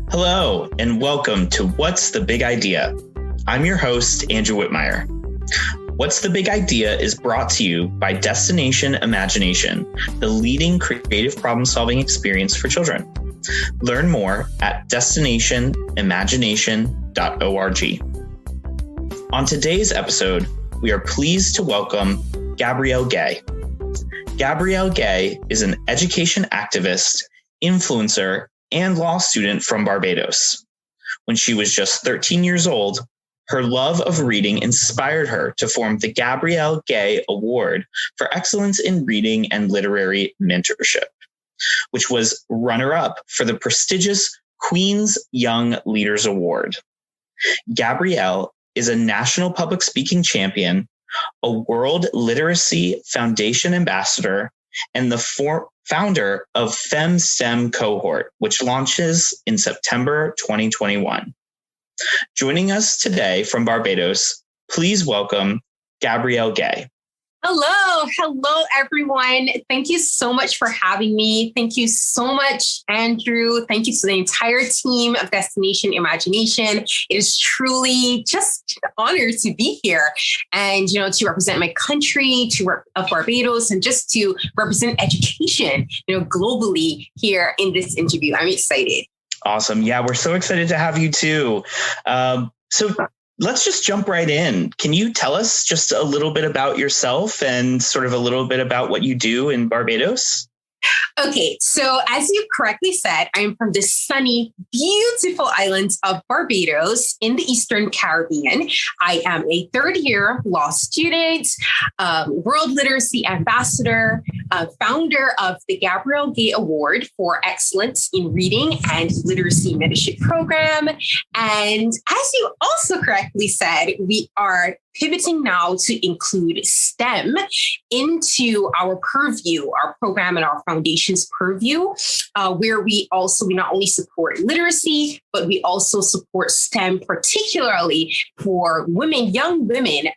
Hello, and welcome to What's the Big Idea? I'm your host, Andrew Whitmire. What's the Big Idea is brought to you by Destination Imagination, the leading creative problem-solving experience for children. Learn more at destinationimagination.org. On today's episode, we are pleased to welcome Gabrielle Gay. Gabrielle Gay is an education activist, influencer, and law student from Barbados. When she was just 13 years old, her love of reading inspired her to form the Gabrielle Gay Award for Excellence in Reading and Literary Mentorship, which was runner-up for the prestigious Queen's Young Leaders Award. Gabrielle is a National Public Speaking Champion, a World Literacy Foundation Ambassador, and the founder of FemSTEM Cohort, which launches in September 2021. Joining us today from Barbados, please welcome Gabrielle Gay. Hello, everyone. Thank you so much for having me. Thank you so much, Andrew. Thank you to the entire team of Destination Imagination. It is truly just an honor to be here and, to represent my country, of Barbados, and just to represent education, globally here in this interview. I'm excited. Awesome. Yeah, we're so excited to have you too. So let's just jump right in. Can you tell us just a little bit about yourself and sort of a little bit about what you do in Barbados? Okay, so as you correctly said, I'm from the sunny, beautiful islands of Barbados in the Eastern Caribbean. I am a third-year law student, World Literacy Ambassador, founder of the Gabrielle Gay Award for Excellence in Reading and Literacy Mentorship Program. And as you also correctly said, we are pivoting now to include STEM into our purview, our program and our foundation's purview, where we not only support literacy, but we also support STEM, particularly for women, young women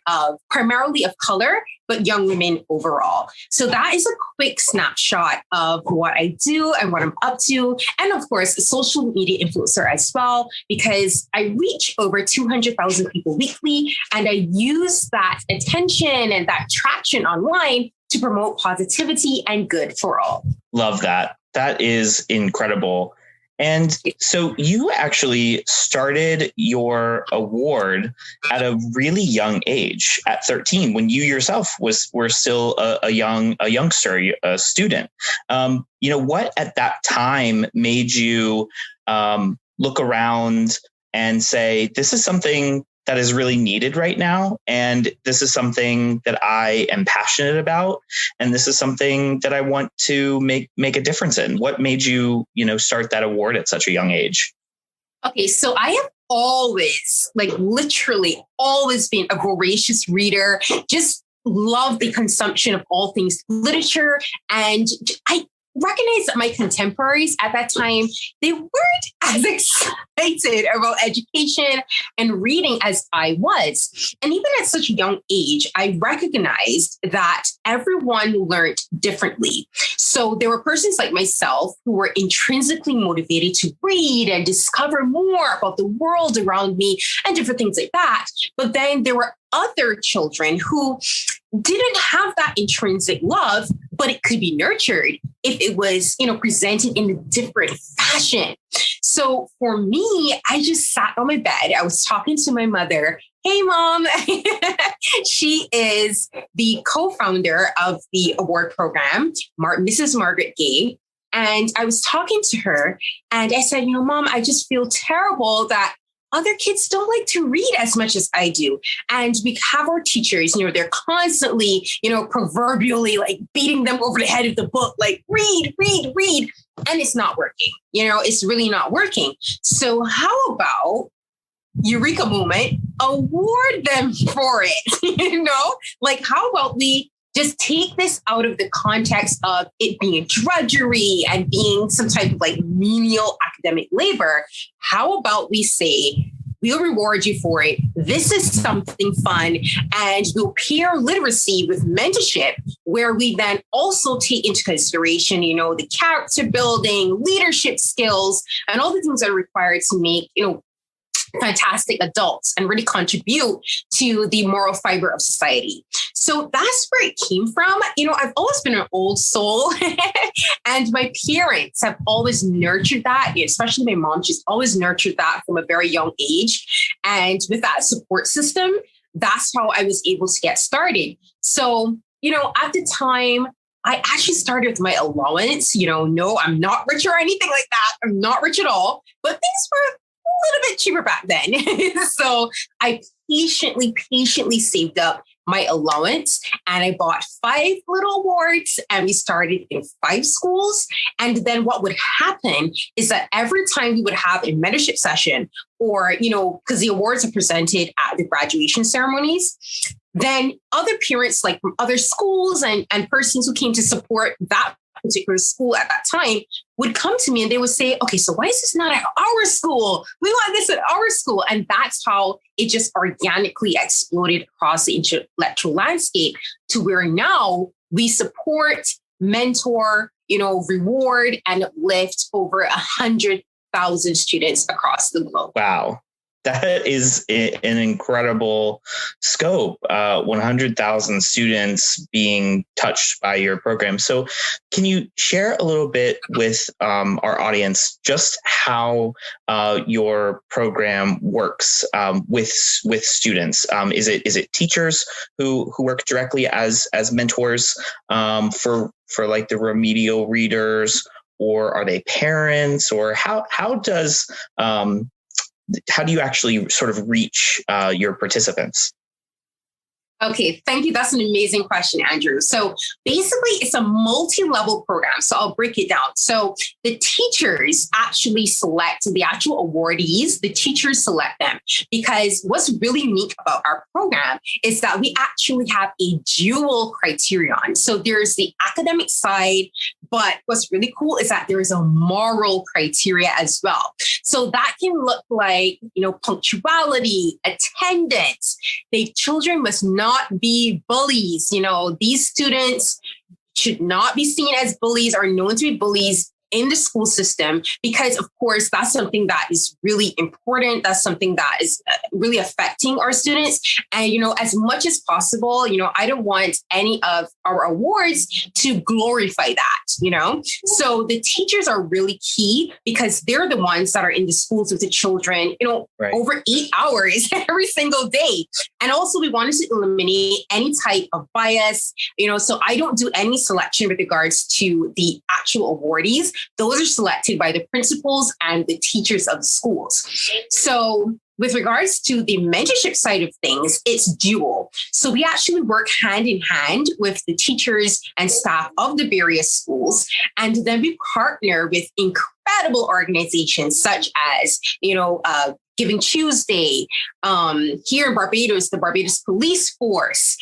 primarily of color, but young women overall. So that is a quick snapshot of what I do and what I'm up to. And of course, a social media influencer as well, because I reach over 200,000 people weekly, and I use that attention and that traction online to promote positivity and good for all. Love that. That is incredible. And so you actually started your award at a really young age, at 13, when you yourself were still a youngster, a student. What at that time made you look around and say, this is something that is really needed right now, and this is something that I am passionate about, and this is something that I want to make a difference in? What made you, start that award at such a young age? Okay, so I have always, literally always been a voracious reader, just love the consumption of all things literature. And I recognize that my contemporaries at that time, they weren't as excited about education and reading as I was. And even at such a young age, I recognized that everyone learned differently. So there were persons like myself who were intrinsically motivated to read and discover more about the world around me and different things like that. But then there were other children who didn't have that intrinsic love, but it could be nurtured if it was, presented in a different fashion. So for me, I just sat on my bed. I was talking to my mother. Hey, Mom. She is the co-founder of the award program, Mrs. Margaret Gay. And I was talking to her and I said, Mom, I just feel terrible that other kids don't like to read as much as I do. And we have our teachers, they're constantly, proverbially beating them over the head of the book, read. And it's not working. It's really not working. So how about Eureka moment, award them for it? How about we just take this out of the context of it being drudgery and being some type of menial academic labor? How about we say We'll reward you for it. This is something fun. And we'll pair literacy with mentorship, where we then also take into consideration, the character building, leadership skills, and all the things that are required to make, fantastic adults and really contribute to the moral fiber of society. So that's where it came from. I've always been an old soul and my parents have always nurtured that, especially my mom. She's always nurtured that from a very young age. And with that support system, that's how I was able to get started. So, at the time, I actually started with my allowance. No, I'm not rich or anything like that. I'm not rich at all, but things were a little bit cheaper back then. So I patiently saved up my allowance and I bought 5 little awards and we started in 5 schools. And then what would happen is that every time we would have a mentorship session or, because the awards are presented at the graduation ceremonies, then other parents like from other schools and persons who came to support that particular school at that time would come to me and they would say, okay, so why is this not at our school? We want this at our school. And that's how it just organically exploded across the intellectual landscape to where now we support, mentor, reward and uplift over 100,000 students across the globe. Wow. That is an incredible scope, 100,000 students being touched by your program. So can you share a little bit with our audience just how your program works with students? Is it teachers who work directly as mentors for like the remedial readers, or are they parents, or how do you actually sort of reach your participants? Okay, thank you. That's an amazing question, Andrew. So basically, it's a multi-level program. So I'll break it down. So the teachers actually select the actual awardees. The teachers select them because what's really unique about our program is that we actually have a dual criterion. So there's the academic side, but what's really cool is that there is a moral criteria as well. So that can look like, punctuality, attendance. The children must not be bullies. These students should not be seen as bullies or known to be bullies in the school system, because of course, that's something that is really important. That's something that is really affecting our students. And, as much as possible, I don't want any of our awards to glorify that, So the teachers are really key because they're the ones that are in the schools with the children, right, over 8 hours every single day. And also we wanted to eliminate any type of bias, so I don't do any selection with regards to the actual awardees. Those are selected by the principals and the teachers of the schools. So with regards to the mentorship side of things, it's dual. So we actually work hand in hand with the teachers and staff of the various schools. And then we partner with incredible organizations such as, Giving Tuesday, here in Barbados, the Barbados Police Force,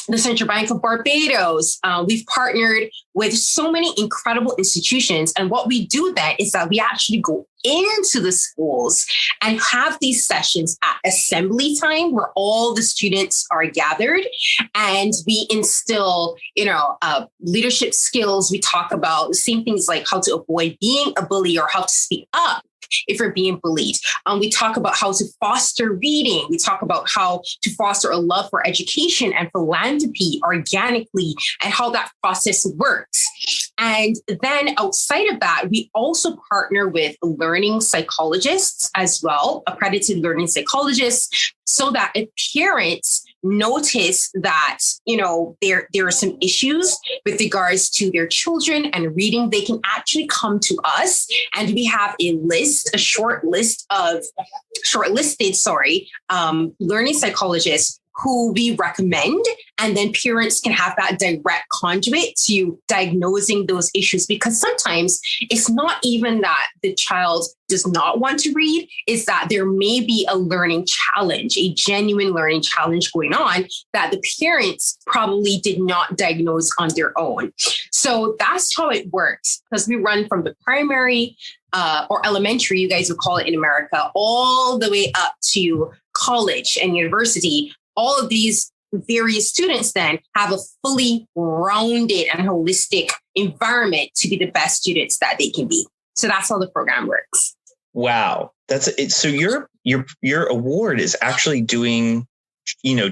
the Central Bank of Barbados. We've partnered with so many incredible institutions. And what we do then is that we actually go into the schools and have these sessions at assembly time where all the students are gathered and we instill, leadership skills. We talk about the same things like how to avoid being a bully or how to speak up if you're being bullied. We talk about how to foster reading. We talk about how to foster a love for education and philanthropy organically and how that process works. And then outside of that, we also partner with learning psychologists as well, accredited learning psychologists, so that if parents notice that, there are some issues with regards to their children and reading, they can actually come to us and we have shortlisted learning psychologists who we recommend, and then parents can have that direct conduit to diagnosing those issues, because sometimes it's not even that the child does not want to read, is that there may be a learning challenge, a genuine learning challenge going on that the parents probably did not diagnose on their own. So that's how it works, because we run from the primary or elementary, you guys would call it in America, all the way up to college and university, all of these various students then have a fully rounded and holistic environment to be the best students that they can be. So that's how the program works. Wow. That's it. So your award is actually doing,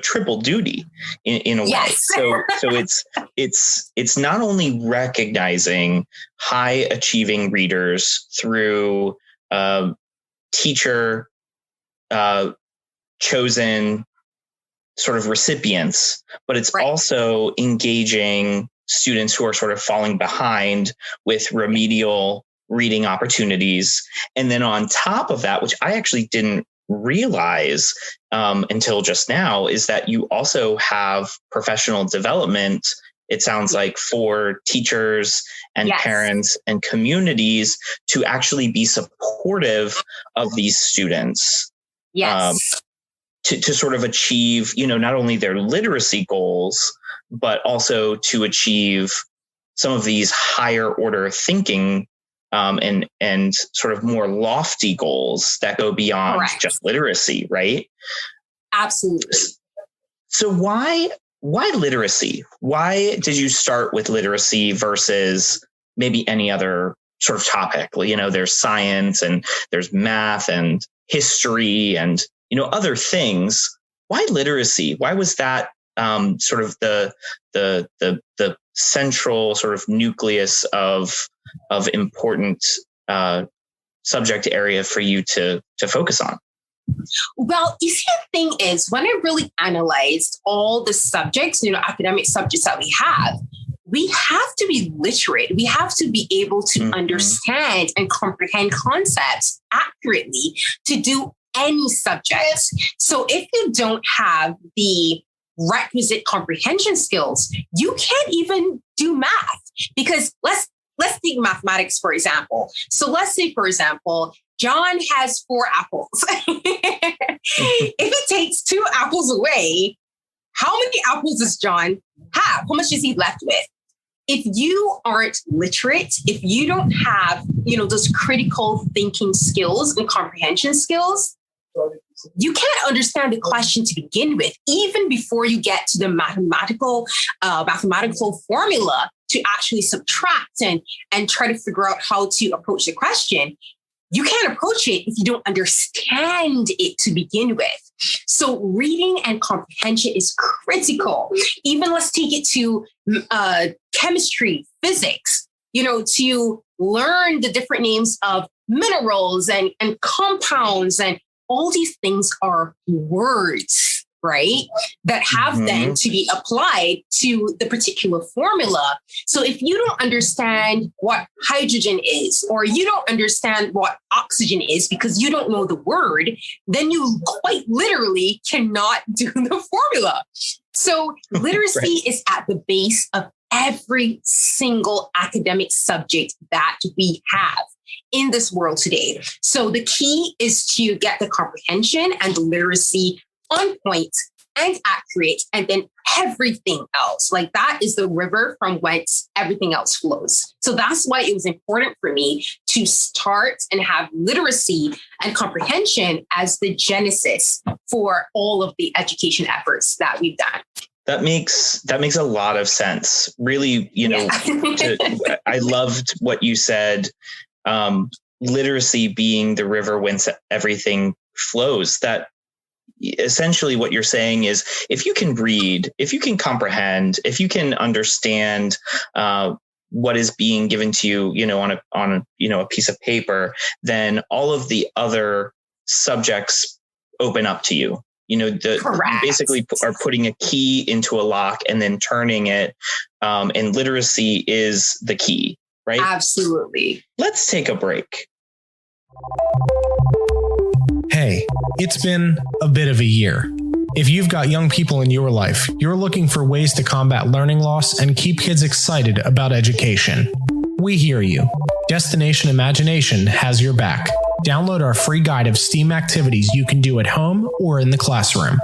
triple duty in a way. So it's not only recognizing high achieving readers through teacher chosen sort of recipients, but it's also engaging students who are sort of falling behind with remedial reading opportunities. And then on top of that, which I actually didn't realize until just now, is that you also have professional development, it sounds like, for teachers and parents and communities to actually be supportive of these students. To sort of achieve, not only their literacy goals, but also to achieve some of these higher order thinking and sort of more lofty goals that go beyond just literacy, right? Absolutely. So why literacy? Why did you start with literacy versus maybe any other sort of topic? Well, there's science and there's math and history and other things. Why literacy? Why was that sort of the central sort of nucleus of important subject area for you to focus on? Well, you see, the thing is, when I really analyzed all the subjects, academic subjects that we have to be literate. We have to be able to understand and comprehend concepts accurately to do any subject. So if you don't have the requisite comprehension skills, you can't even do math. Because let's take mathematics, for example. So let's say, for example, John has 4 apples. If he takes 2 apples away, how many apples does John have? How much is he left with? If you aren't literate, if you don't have, those critical thinking skills and comprehension skills, you can't understand the question to begin with, even before you get to the mathematical formula to actually subtract and try to figure out how to approach the question. You can't approach it if you don't understand it to begin with. So reading and comprehension is critical. Even let's take it to chemistry, physics, to learn the different names of minerals and compounds, and all these things are words, right? That have then to be applied to the particular formula. So if you don't understand what hydrogen is, or you don't understand what oxygen is because you don't know the word, then you quite literally cannot do the formula. So literacy is at the base of every single academic subject that we have in this world today. So the key is to get the comprehension and the literacy on point and accurate, and then everything else. Like, that is the river from whence everything else flows. So that's why it was important for me to start and have literacy and comprehension as the genesis for all of the education efforts that we've done. That makes a lot of sense. Really, I loved what you said. Literacy being the river whence everything flows. That essentially what you're saying is, if you can read, if you can comprehend, if you can understand what is being given to you, on a piece of paper, then all of the other subjects open up to you. You basically are putting a key into a lock and then turning it. And literacy is the key, right? Absolutely. Let's take a break. Hey, it's been a bit of a year. If you've got young people in your life, you're looking for ways to combat learning loss and keep kids excited about education. We hear you. Destination Imagination has your back. Download our free guide of STEAM activities you can do at home or in the classroom.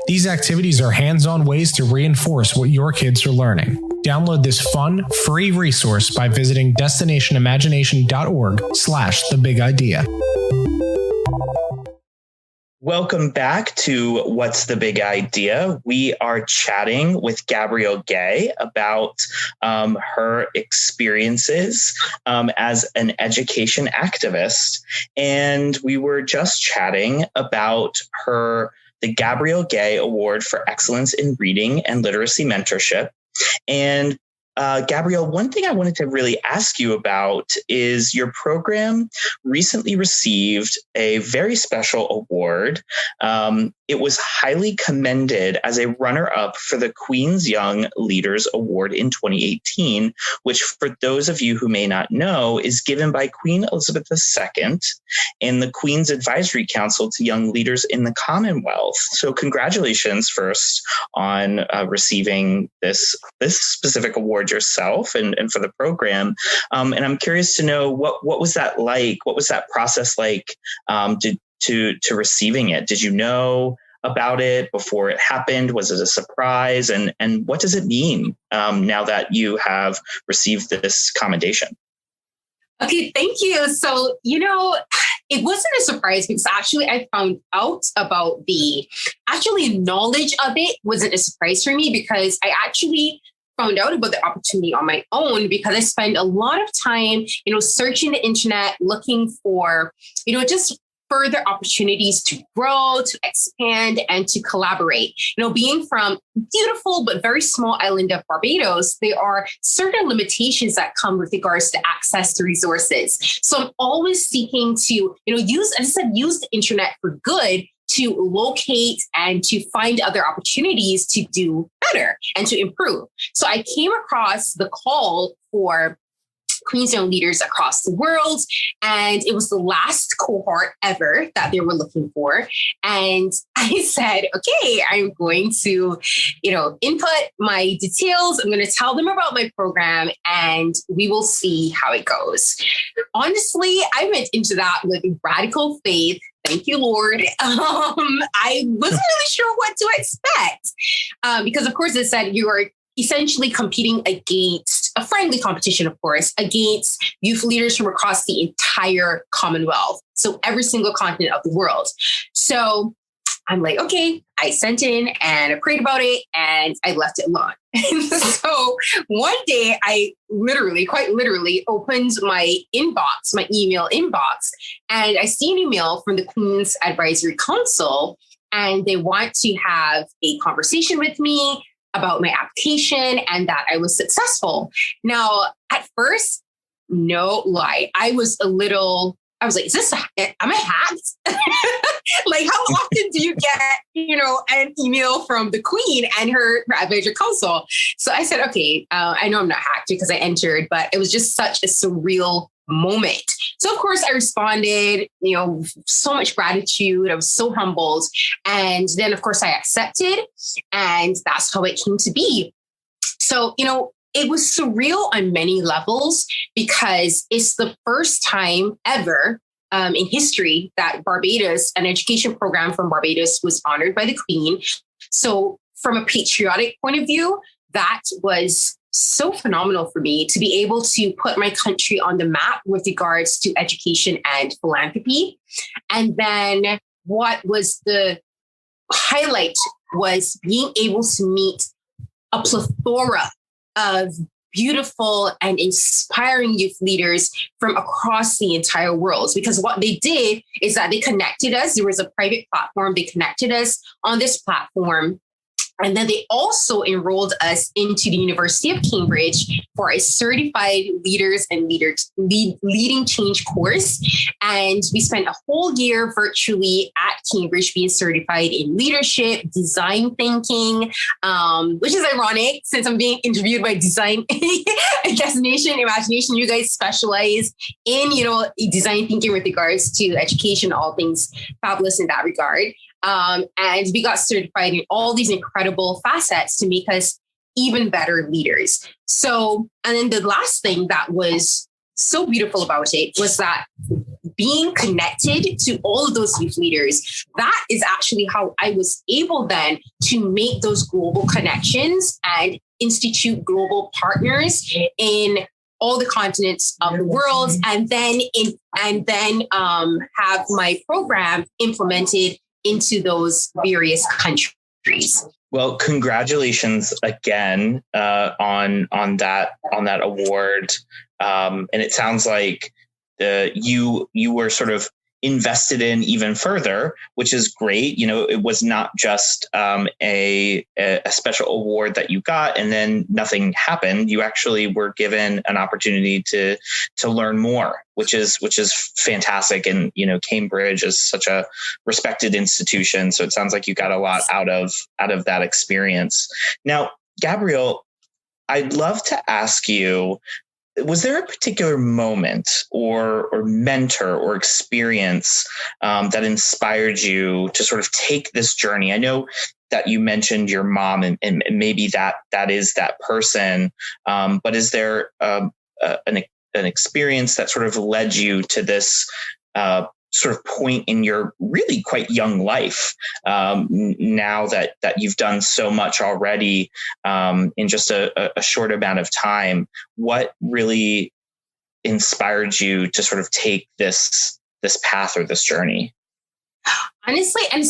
These activities are hands-on ways to reinforce what your kids are learning. Download this fun, free resource by visiting destinationimagination.org/thebigidea. Welcome back to What's the Big Idea? We are chatting with Gabrielle Gay about her experiences as an education activist. And we were just chatting about the Gabrielle Gay Award for Excellence in Reading and Literacy Mentorship. And Gabrielle, one thing I wanted to really ask you about is your program recently received a very special award. It was highly commended as a runner-up for the Queen's Young Leaders Award in 2018, which, for those of you who may not know, is given by Queen Elizabeth II and the Queen's Advisory Council to young leaders in the Commonwealth. So congratulations first on receiving this specific award yourself and for the program. And I'm curious to know what was that like? What was that process like to receiving it? Did you know about it before it happened? Was it a surprise? And what does it mean now that you have received this commendation? Okay, thank you. So, it wasn't a surprise because actually I found out about knowledge of it wasn't a surprise for me because I actually found out about the opportunity on my own because I spend a lot of time, searching the internet, looking for, just further opportunities to grow, to expand, and to collaborate. Being from beautiful but very small island of Barbados, there are certain limitations that come with regards to access to resources. So I'm always seeking to, use the internet for good to locate and to find other opportunities to do better and to improve. So I came across the call for Queen's Young Leaders across the world. And it was the last cohort ever that they were looking for. And I said, okay, I'm going to, input my details. I'm going to tell them about my program and we will see how it goes. Honestly, I went into that with radical faith. Thank you, Lord. I wasn't really sure what to expect because, of course, it said you are essentially competing against a friendly competition, of course, against youth leaders from across the entire Commonwealth. So every single continent of the world. So I'm like, okay, I sent in and I prayed about it and I left it alone. So one day I quite literally opened my inbox, my email inbox, and I see an email from the Queen's Advisory Council and they want to have a conversation with me about my application and that I was successful. Now, at first, no lie, I was like, am I hacked? Like, how often do you get, an email from the Queen and her advisory council? So I said, okay, I know I'm not hacked because I entered, but it was just such a surreal moment. So of course I responded, so much gratitude. I was so humbled. And then of course I accepted and that's how it came to be. So, it was surreal on many levels because it's the first time ever in history that Barbados, an education program from Barbados, was honored by the Queen. So from a patriotic point of view, that was so phenomenal for me to be able to put my country on the map with regards to education and philanthropy. And then what was the highlight was being able to meet a plethora of beautiful and inspiring youth leaders from across the entire world. Because what they did is that they connected us. There was a private platform. They connected us on this platform. And then they also enrolled us into the University of Cambridge for a certified leaders and leading change course. And we spent a whole year virtually at Cambridge being certified in leadership, design thinking, which is ironic since I'm being interviewed by Design Destination Imagination. You guys specialize in, design thinking with regards to education, all things fabulous in that regard. And we got certified in all these incredible facets to make us even better leaders. So, and then the last thing that was so beautiful about it was that being connected to all of those youth leaders, that is actually how I was able then to make those global connections and institute global partners in all the continents of the world, and then have my program implemented into those various countries. Well, congratulations again on that award. And it sounds like you were sort of invested in even further, which is great. You know, it was not just a special award that you got and then nothing happened. You actually were given an opportunity to learn more, which is fantastic. And, you know, Cambridge is such a respected institution. So it sounds like you got a lot out of that experience. Now, Gabrielle, I'd love to ask you, was there a particular moment or mentor or experience that inspired you to sort of take this journey? I know that you mentioned your mom and maybe that is that person, but is there an experience that sort of led you to this sort of point in your really quite young life, now that you've done so much already in just a short amount of time? What really inspired you to sort of take this path or this journey? Honestly, I'm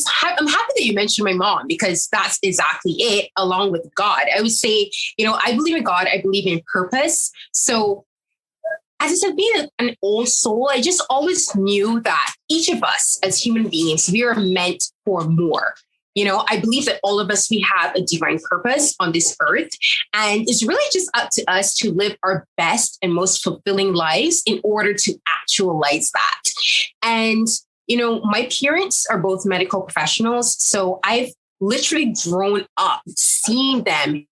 happy that you mentioned my mom, because that's exactly it, along with God. I would say, you know, I believe in God. I believe in purpose. So as I said, being an old soul, I just always knew that each of us as human beings, we are meant for more. You know, I believe that all of us, we have a divine purpose on this earth. And it's really just up to us to live our best and most fulfilling lives in order to actualize that. And, you know, my parents are both medical professionals. So I've literally grown up seeing them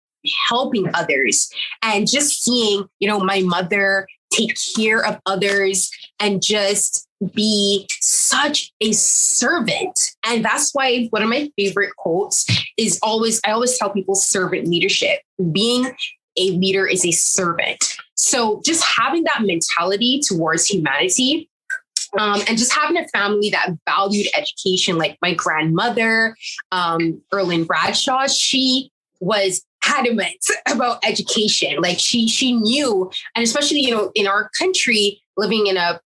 helping others and just seeing, you know, my mother take care of others and just be such a servant. And that's why one of my favorite quotes is I always tell people servant leadership. Being a leader is a servant. So just having that mentality towards humanity, and just having a family that valued education, like my grandmother, Erlyn Bradshaw, she was adamant about education. Like she knew, and especially, you know, in our country, living in a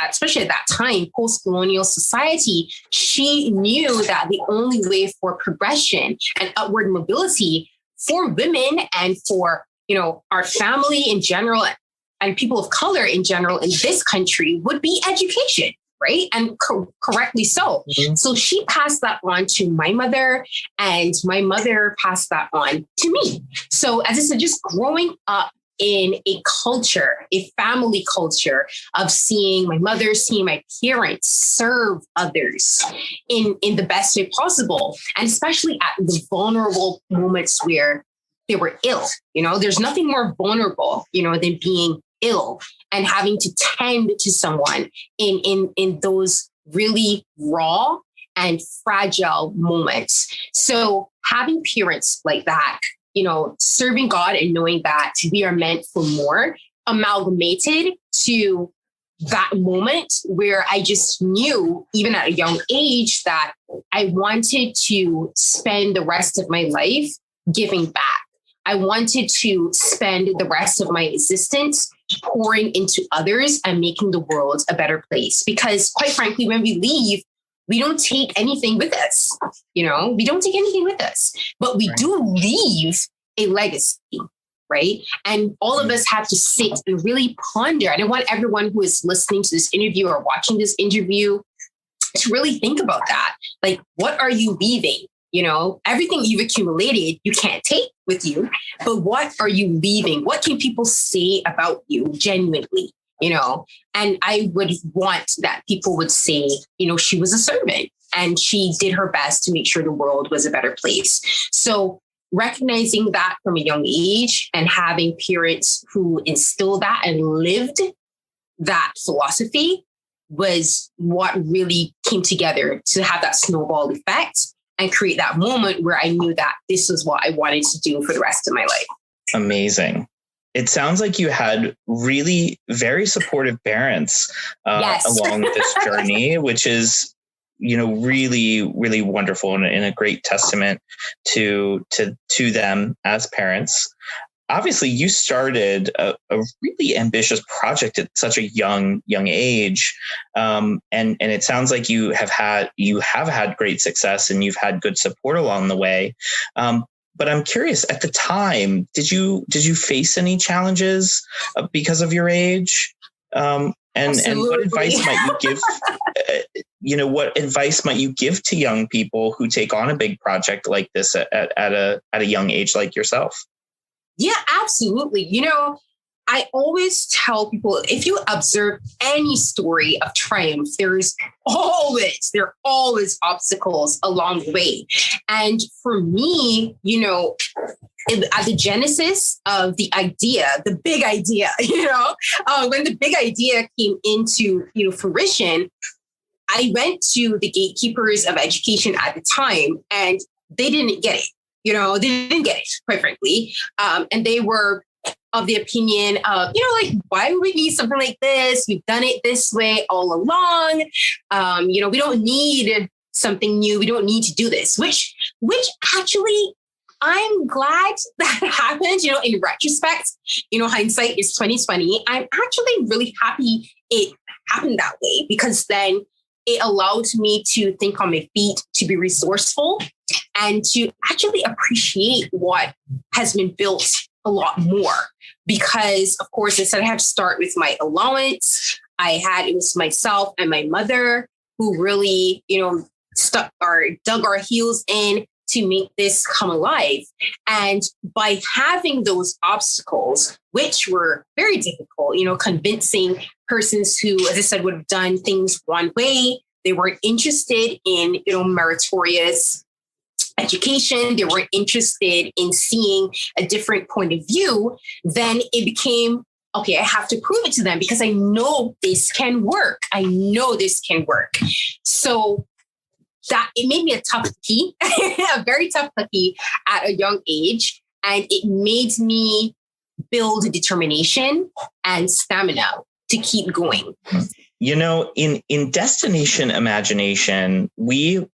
especially at that time, post-colonial society, she knew that the only way for progression and upward mobility for women and for, you know, our family in general and people of color in general in this country would be education. Right. And correctly so. Mm-hmm. So she passed that on to my mother, and my mother passed that on to me. So as I said, just growing up in a culture, a family culture of seeing my mother, seeing my parents serve others in the best way possible. And especially at the vulnerable moments where they were ill. You know, there's nothing more vulnerable, you know, than being ill and having to tend to someone in those really raw and fragile moments. So having parents like that, you know, serving God and knowing that we are meant for more, amalgamated to that moment where I just knew, even at a young age, that I wanted to spend the rest of my life giving back. I wanted to spend the rest of my existence pouring into others and making the world a better place. Because quite frankly, when we leave, we don't take anything with us. You know, we don't take anything with us, but we do leave a legacy, right? And all of us have to sit and really ponder. And I want everyone who is listening to this interview or watching this interview to really think about that. Like, what are you leaving? You know, everything you've accumulated, you can't take with you, but what are you leaving? What can people say about you genuinely? You know, and I would want that people would say, you know, she was a servant and she did her best to make sure the world was a better place. So recognizing that from a young age and having parents who instilled that and lived that philosophy was what really came together to have that snowball effect and create that moment where I knew that this was what I wanted to do for the rest of my life. Amazing. It sounds like you had really very supportive parents yes. along this journey, which is really, really wonderful and a great testament to them as parents. Obviously, you started a really ambitious project at such a young age, and it sounds like you have had great success and you've had good support along the way. But I'm curious, at the time, did you face any challenges because of your age? And what advice might you give? What advice might you give to young people who take on a big project like this at a young age like yourself? Yeah, absolutely. I always tell people, if you observe any story of triumph, there are always obstacles along the way. And for me, at the genesis of the idea, the big idea, when the big idea came into, fruition, I went to the gatekeepers of education at the time, and they didn't get it. They didn't get it, quite frankly. And they were of the opinion of, why would we need something like this? We've done it this way all along. We don't need something new. We don't need to do this, which actually, I'm glad that happened, in retrospect. Hindsight is 2020. I'm actually really happy it happened that way, because then it allowed me to think on my feet, to be resourceful, and to actually appreciate what has been built a lot more. Because, of course, I said I had to start with my allowance. It was myself and my mother who really, dug our heels in to make this come alive. And by having those obstacles, which were very difficult, convincing persons who, as I said, would have done things one way, they weren't interested in, meritorious education, they weren't interested in seeing a different point of view, then it became, okay, I have to prove it to them because I know this can work. So that it made me a tough cookie, a very tough cookie at a young age. And it made me build determination and stamina to keep going. In Destination Imagination, we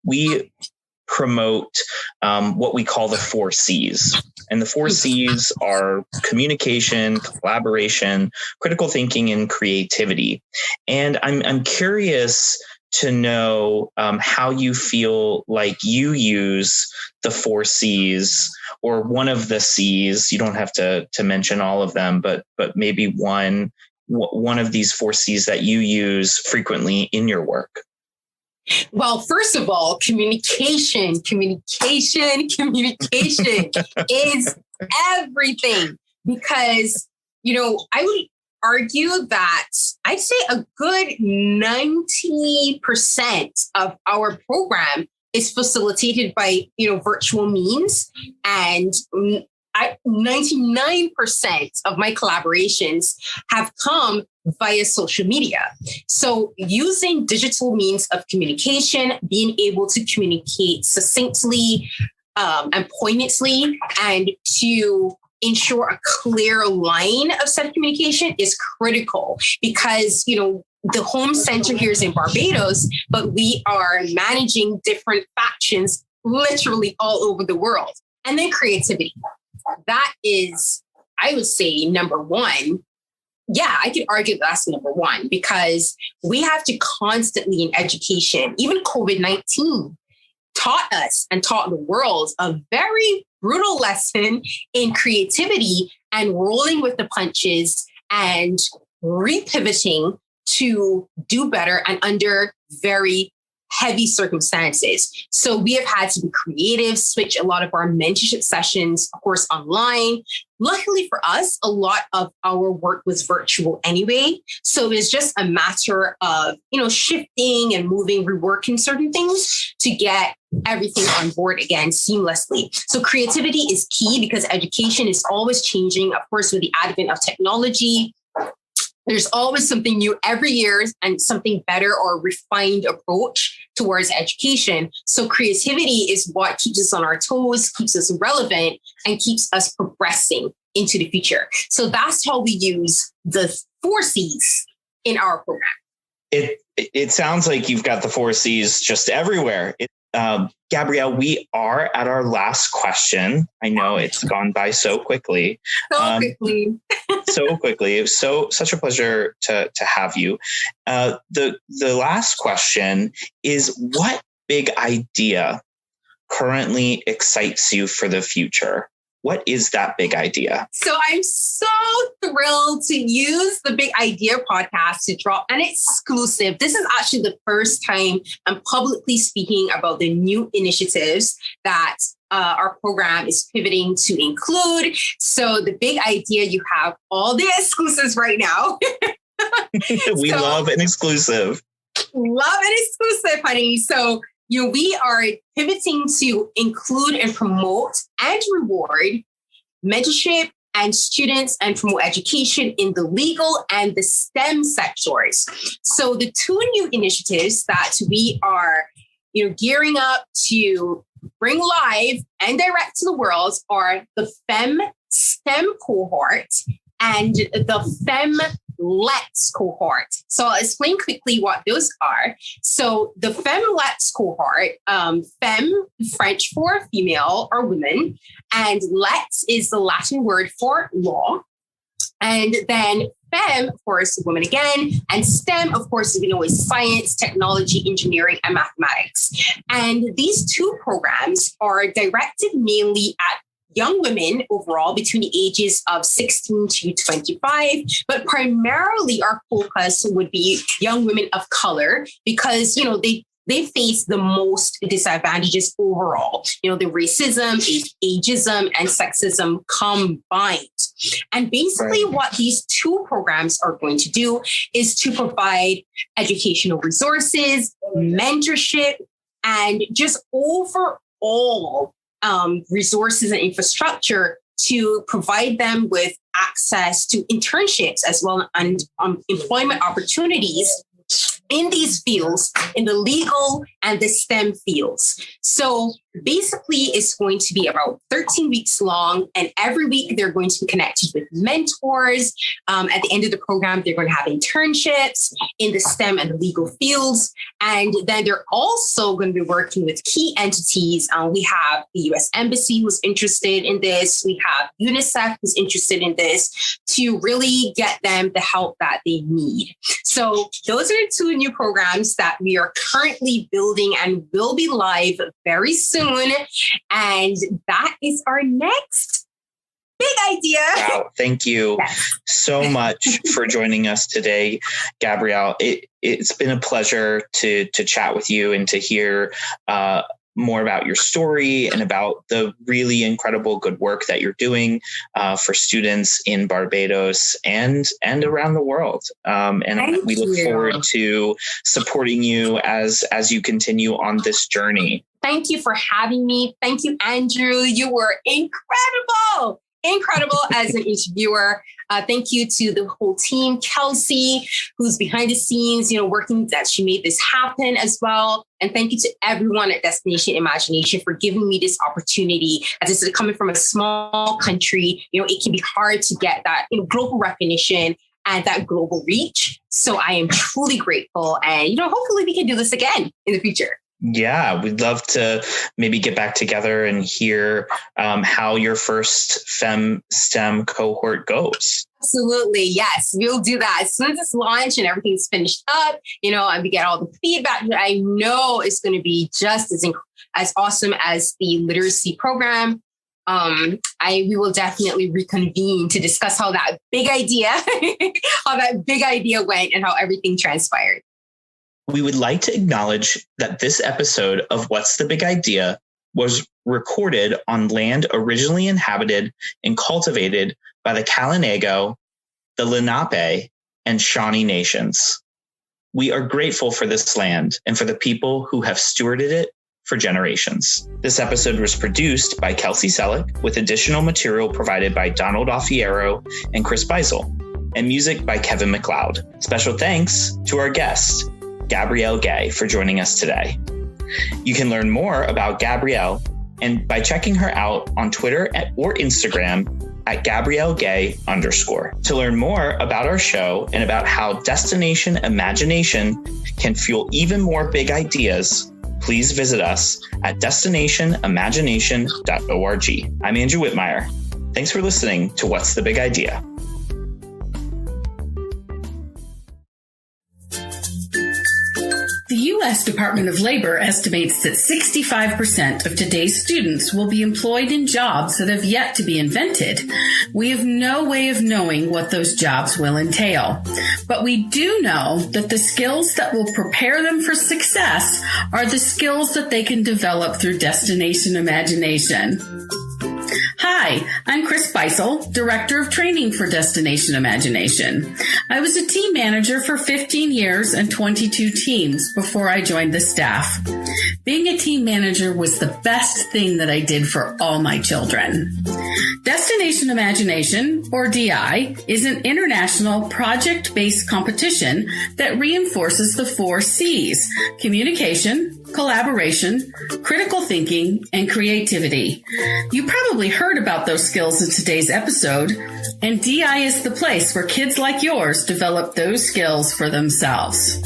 promote what we call the 4 C's. And the 4 C's are communication, collaboration, critical thinking, and creativity. And I'm curious to know how you feel like you use the 4 C's or one of the C's. You don't have to mention all of them, but maybe one of these 4 C's that you use frequently in your work. Well, first of all, communication is everything, because, I would argue that I'd say a good 90% of our program is facilitated by, virtual means, and 99% of my collaborations have come via social media. So using digital means of communication, being able to communicate succinctly and poignantly, and to ensure a clear line of said communication is critical, because, the home center here is in Barbados, but we are managing different factions literally all over the world. And then creativity. That is, I would say, number one. Yeah, I could argue that's number one, because we have to constantly in education, even COVID-19 taught us and taught the world a very brutal lesson in creativity and rolling with the punches and repivoting to do better and under very heavy circumstances. So we have had to be creative, switch a lot of our mentorship sessions, of course, online. Luckily for us, a lot of our work was virtual anyway. So it's just a matter of, shifting and moving, reworking certain things to get everything on board again seamlessly. So creativity is key, because education is always changing, of course, with the advent of technology. There's always something new every year and something better or refined approach towards education. So creativity is what keeps us on our toes, keeps us relevant, and keeps us progressing into the future. So that's how we use the 4 C's in our program. It sounds like you've got the 4 C's just everywhere. Gabrielle, we are at our last question. I know it's gone by so quickly. So quickly. It was such a pleasure to have you. The last question is, what big idea currently excites you for the future? What is that big idea? So I'm so thrilled to use the Big Idea podcast to drop an exclusive. This is actually the first time I'm publicly speaking about the new initiatives that our program is pivoting to include. So the Big Idea, you have all the exclusives right now. We love an exclusive. Love an exclusive, honey. So we are pivoting to include and promote and reward mentorship and students and promote education in the legal and the STEM sectors. So the 2 new initiatives that we are gearing up to bring live and direct to the world are the STEM cohort and the Let's cohort. So I'll explain quickly what those are. So the Let's cohort, femme, French for female or women, and Let's is the Latin word for law. And then femme, of course, women again, and STEM, of course, is science, technology, engineering, and mathematics. And these 2 programs are directed mainly at young women overall between the ages of 16 to 25, but primarily our focus would be young women of color because, they face the most disadvantages overall. The racism, ageism, and sexism combined. And basically what these 2 programs are going to do is to provide educational resources, mentorship, and just overall resources and infrastructure to provide them with access to internships as well and employment opportunities in these fields, in the legal and the STEM fields. So basically, it's going to be about 13 weeks long, and every week they're going to be connected with mentors. At the end of the program, they're going to have internships in the STEM and the legal fields. And then they're also going to be working with key entities. We have the U.S. Embassy who's interested in this. We have UNICEF who's interested in this to really get them the help that they need. So those are 2 new programs that we are currently building and will be live very soon. And that is our next big idea. Wow. Thank you so much for joining us today, Gabrielle. It's been a pleasure to chat with you and to hear more about your story and about the really incredible good work that you're doing for students in Barbados and around the world. And we look forward to supporting you as you continue on this journey. Thank you for having me. Thank you, Andrew. You were incredible as an interviewer. Thank you to the whole team, Kelsey, who's behind the scenes, working that she made this happen as well. And thank you to everyone at Destination Imagination for giving me this opportunity. As this is coming from a small country, it can be hard to get that global recognition and that global reach. So I am truly grateful. And, hopefully we can do this again in the future. Yeah, we'd love to maybe get back together and hear how your first STEM cohort goes. Absolutely. Yes, we'll do that. As soon as it's launched and everything's finished up, and we get all the feedback that I know is going to be just as awesome as the literacy program. We will definitely reconvene to discuss how that big idea went and how everything transpired. We would like to acknowledge that this episode of What's the Big Idea was recorded on land originally inhabited and cultivated by the Kalinago, the Lenape, and Shawnee nations. We are grateful for this land and for the people who have stewarded it for generations. This episode was produced by Kelsey Selleck with additional material provided by Donald Offiero and Chris Beisel, and music by Kevin MacLeod. Special thanks to our guest, Gabrielle Gay, for joining us today. You can learn more about Gabrielle and by checking her out on Twitter or Instagram at @GabrielleGay_. To learn more about our show and about how Destination Imagination can fuel even more big ideas, please visit us at destinationimagination.org. I'm Andrew Whitmire. Thanks for listening to What's the Big Idea? The U.S. Department of Labor estimates that 65% of today's students will be employed in jobs that have yet to be invented. We have no way of knowing what those jobs will entail, but we do know that the skills that will prepare them for success are the skills that they can develop through Destination Imagination. Hi, I'm Chris Beisel, Director of Training for Destination Imagination. I was a team manager for 15 years and 22 teams before I joined the staff. Being a team manager was the best thing that I did for all my children. Destination Imagination, or DI, is an international project-based competition that reinforces the 4 C's: communication, collaboration, critical thinking, and creativity. You probably heard about those skills in today's episode, and DI is the place where kids like yours develop those skills for themselves.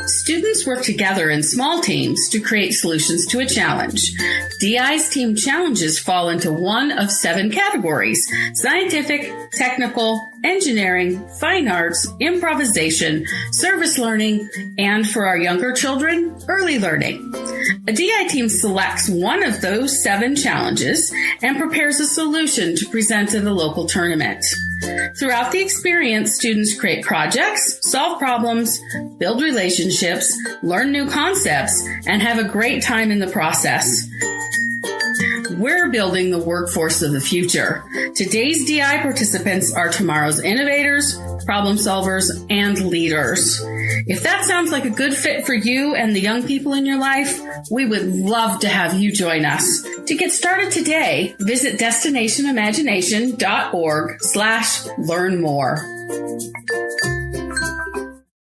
Students work together in small teams to create solutions to a challenge. DI's team challenges fall into one of 7 categories: scientific, technical, engineering, fine arts, improvisation, service learning, and for our younger children, early learning. A DI team selects one of those 7 challenges and prepares a solution to present at a local tournament. Throughout the experience, students create projects, solve problems, build relationships, learn new concepts, and have a great time in the process. We're building the workforce of the future. Today's DI participants are tomorrow's innovators, problem solvers, and leaders. If that sounds like a good fit for you and the young people in your life, we would love to have you join us. To get started today, visit destinationimagination.org/learn more.